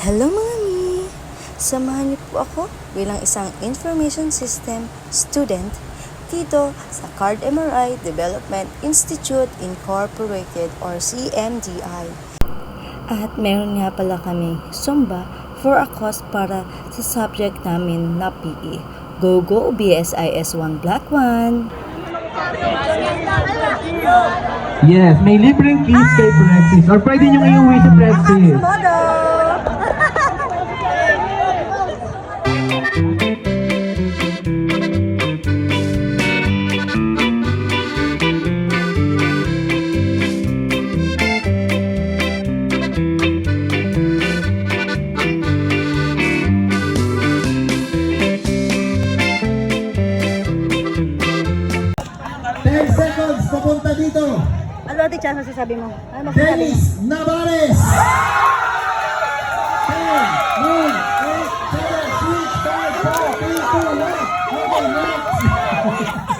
Hello mga mi! Samahan niyo po ako bilang isang Information System student dito sa Card MRI Development Institute Incorporated or CMDI. At meron nga pala kami Zumba for a cause para sa subject namin na PE. Go go BSIS 1 Black 1! Yes, may libreng keys kay Prexis. Or pwede nyo iuwi sa Prexis. Seconds, papunta dito. Ano ate Chas, masasabi mo? Ano masasabi mo? Dennis Navarez. 10, 9, 8, 7, 6, 5, 4, 3, 2, 1. Okay, next.